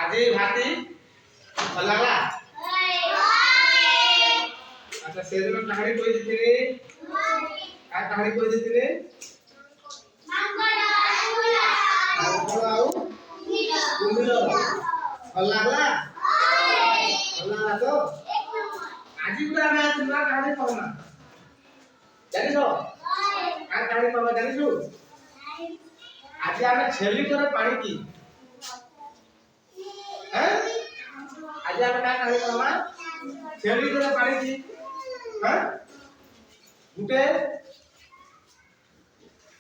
আজি ভাতি ভাল লাগলা আচ্ছা সেদিন কাহিনী কই দিছিলি আর কাহিনী কই দিছিলি ভাল লাগলা তো আজি পুরা আমি তোমার কাহিনী পাবো না জানিস আর কাহিনী পাবো জানিস আজি আমি ছেলি করে পানি কি হ্যাঁ আজি আমি কার কাহিনী পাবো ছেলি করে পানি কি হ্যাঁ গুটে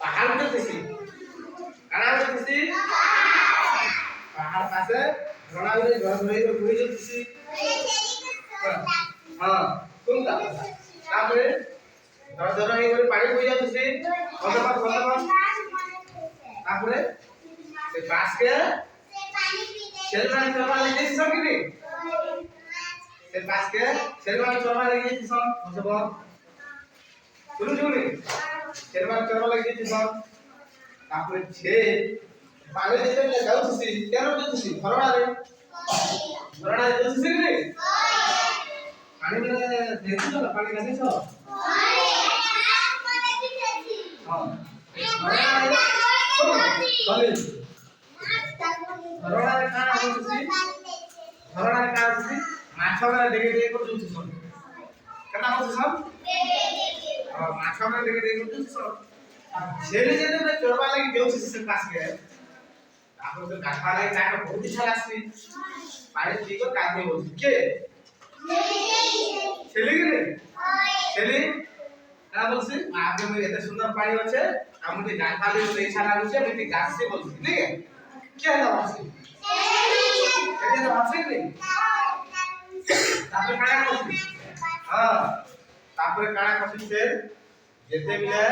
পাহাড় উঠে দিছি কানা উঠে দিছি পাহাড় পাশে ঘোড়া উড়ে ঘর ধরে ঘুরে দিছি হ্যাঁ কোনটা তারপরে ধর ধর এই করে পানি বই যাচ্ছে কতবার তারপরে সে বাসকে শেরবানি চলবা লাগিয়েছিস কি নি সে বাসকে শেরবানি চলবা লাগিয়েছিস বুঝব শুরু শুনি শেরবানি চলবা লাগিয়েছিস তারপরে সে পানি দিতে যাচ্ছিস কেন যাচ্ছিস ধরণারে যাচ্ছিস কি নি পানি মানে দেখছিস না পানি খাচ্ছিস ধরণারে কানা হচ্ছে ধরণারে কানা হচ্ছে মাছ মানে দেখে দেখে করে দিচ্ছিস কেনা হচ্ছে সব মাছ মানে দেখে দেখে করে দিচ্ছিস ছেলে যেতে চড়বা লাগি দেউছিস সে কাছে তারপর তো গাঠা লাগি তাকে বহুত ইচ্ছা লাগছে পারে ঠিক কাজে বলছি কে ছেলে কি রে ছেলে না বলছি আপনি এত সুন্দর পানি আছে আমি গাঠা লাগি ইচ্ছা লাগছে আমি গাছে বলছি ঠিক আছে কে না বলছি ছেলে এটা ভাবছে কি তারপরে কানা করছি হ্যাঁ তারপরে কানা করছি সে যেতে মিলে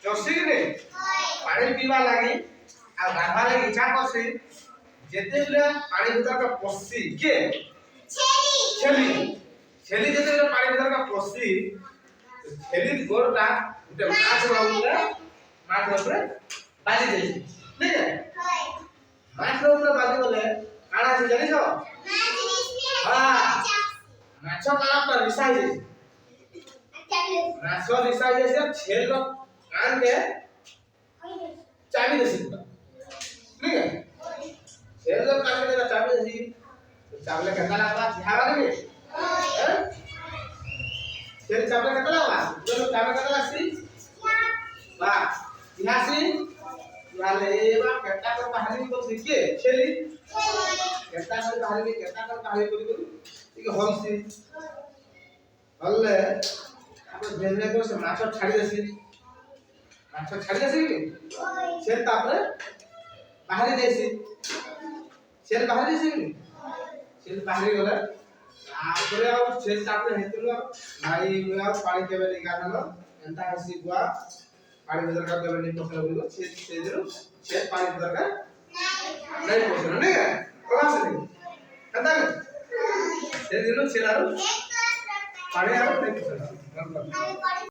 চষি রে পানি পিবা লাগি আর গাধা লাগি ইচ্ছা করছি যেতে মিলে পানি ভিতরটা পড়ছি কে ছেলি ছেলি যেতে মিলে পানি ভিতরটা পড়ছি ছেলির গোড়টা একটা মাছ উপরে বাজি দিয়েছি ঠিক আছে মাছের উপরে বাজি বলে কানা আছে জানিস হ্যাঁ মাছ কানাটা রিসাই দিয়েছি মাছ রিসাই দিয়েছে ছেল কানকে চাবি দিয়েছি ঠিক আছে ছেল কানকে চাবি দিয়েছি চাবলে কেতা লাগবা ঝাড়া দেবে হ্যাঁ ছেল চাবলে কেতা লাগবা বলো চাবলে কেতা লাগছি বা ইহাসি ইহালে এবা কেতা করে বাহারি করছি কে ছেলি কেতা করে বাহারি করি ঠিক হলছি হললে তারপর ধীরে করে সে মাছ ছাড়ি দেছি সে তারপরে বাহারি দিয়েছি সে বাহারি দিয়েছি সে বাহারি গলে তারপরে আর সে তারপরে হেতুল নাই আর পানি দেবে নি গানল এন্তা হাসি গুয়া পানি দরকার দেবে নি পছন্দ বলবো সে দিন সে পানি দরকার নাই পছন্দ না কোলা সে কথা সে দিন সে আর পানি আর নাই পছন্দ